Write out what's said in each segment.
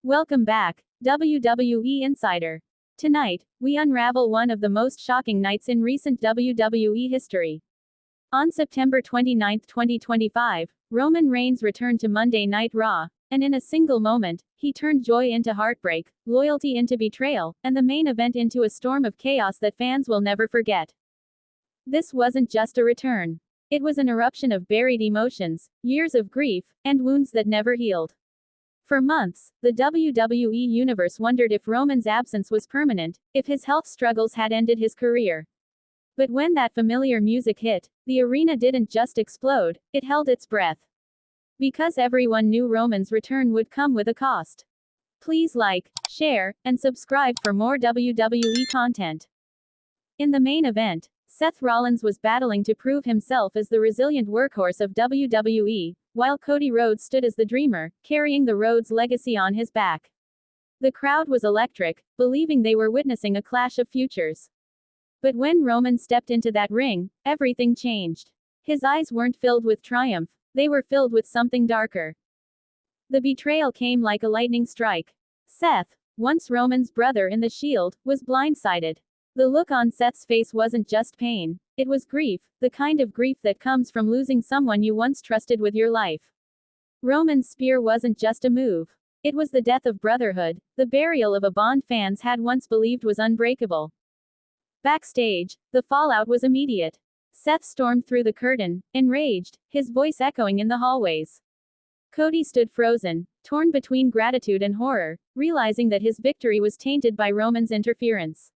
Welcome back, WWE Insider. Tonight, we unravel one of the most shocking nights in recent WWE history. On September 29, 2025, Roman Reigns returned to Monday Night Raw, and in a single moment, he turned joy into heartbreak, loyalty into betrayal, and the main event into a storm of chaos that fans will never forget. This wasn't just a return. It was an eruption of buried emotions, years of grief, and wounds that never healed. For months, the WWE Universe wondered if Roman's absence was permanent, if his health struggles had ended his career. But when that familiar music hit, the arena didn't just explode, it held its breath. Because everyone knew Roman's return would come with a cost. Please like, share, and subscribe for more WWE content. In the main event, Seth Rollins was battling to prove himself as the resilient workhorse of WWE, while Cody Rhodes stood as the dreamer, carrying the Rhodes legacy on his back. The crowd was electric, believing they were witnessing a clash of futures. But when Roman stepped into that ring, everything changed. His eyes weren't filled with triumph, they were filled with something darker. The betrayal came like a lightning strike. Seth, once Roman's brother in the Shield, was blindsided. The look on Seth's face wasn't just pain, it was grief, the kind of grief that comes from losing someone you once trusted with your life. Roman's spear wasn't just a move. It was the death of brotherhood, the burial of a bond fans had once believed was unbreakable. Backstage, the fallout was immediate. Seth stormed through the curtain, enraged, his voice echoing in the hallways. Cody stood frozen, torn between gratitude and horror, realizing that his victory was tainted by Roman's interference.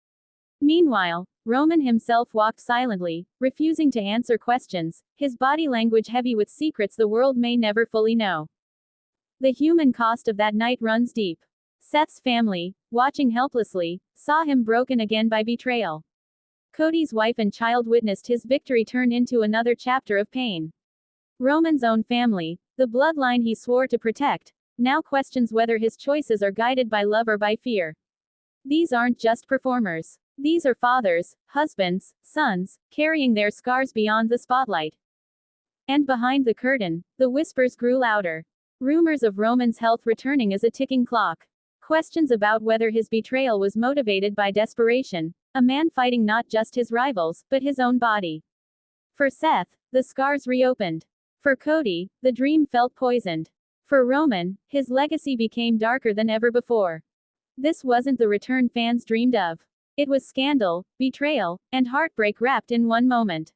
Meanwhile, Roman himself walked silently, refusing to answer questions, his body language heavy with secrets the world may never fully know. The human cost of that night runs deep. Seth's family, watching helplessly, saw him broken again by betrayal. Cody's wife and child witnessed his victory turn into another chapter of pain. Roman's own family, the bloodline he swore to protect, now questions whether his choices are guided by love or by fear. These aren't just performers. These are fathers, husbands, sons, carrying their scars beyond the spotlight. And behind the curtain, the whispers grew louder. Rumors of Roman's health returning as a ticking clock. Questions about whether his betrayal was motivated by desperation, a man fighting not just his rivals, but his own body. For Seth, the scars reopened. For Cody, the dream felt poisoned. For Roman, his legacy became darker than ever before. This wasn't the return fans dreamed of. It was scandal, betrayal, and heartbreak wrapped in one moment.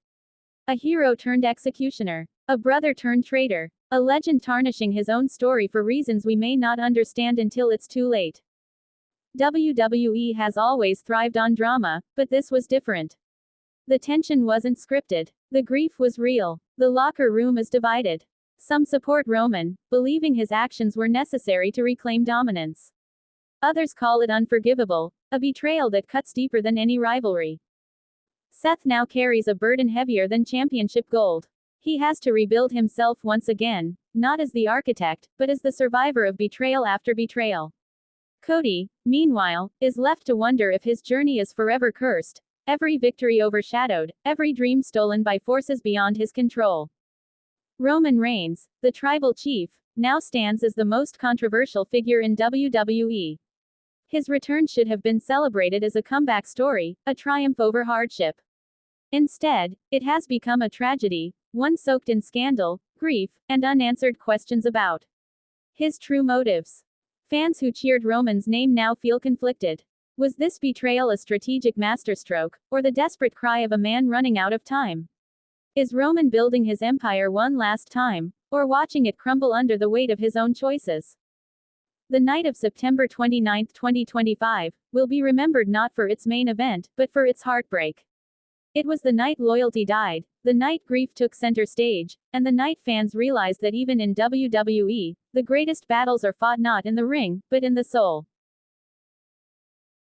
A hero turned executioner. A brother turned traitor. A legend tarnishing his own story for reasons we may not understand until it's too late. WWE has always thrived on drama, but this was different. The tension wasn't scripted. The grief was real. The locker room is divided. Some support Roman, believing his actions were necessary to reclaim dominance. Others call it unforgivable, a betrayal that cuts deeper than any rivalry. Seth now carries a burden heavier than championship gold. He has to rebuild himself once again, not as the architect, but as the survivor of betrayal after betrayal. Cody, meanwhile, is left to wonder if his journey is forever cursed, every victory overshadowed, every dream stolen by forces beyond his control. Roman Reigns, the tribal chief, now stands as the most controversial figure in WWE. His return should have been celebrated as a comeback story, a triumph over hardship. Instead, it has become a tragedy, one soaked in scandal, grief, and unanswered questions about his true motives. Fans who cheered Roman's name now feel conflicted. Was this betrayal a strategic masterstroke, or the desperate cry of a man running out of time? Is Roman building his empire one last time, or watching it crumble under the weight of his own choices? The night of September 29, 2025, will be remembered not for its main event, but for its heartbreak. It was the night loyalty died, the night grief took center stage, and the night fans realized that even in WWE, the greatest battles are fought not in the ring, but in the soul.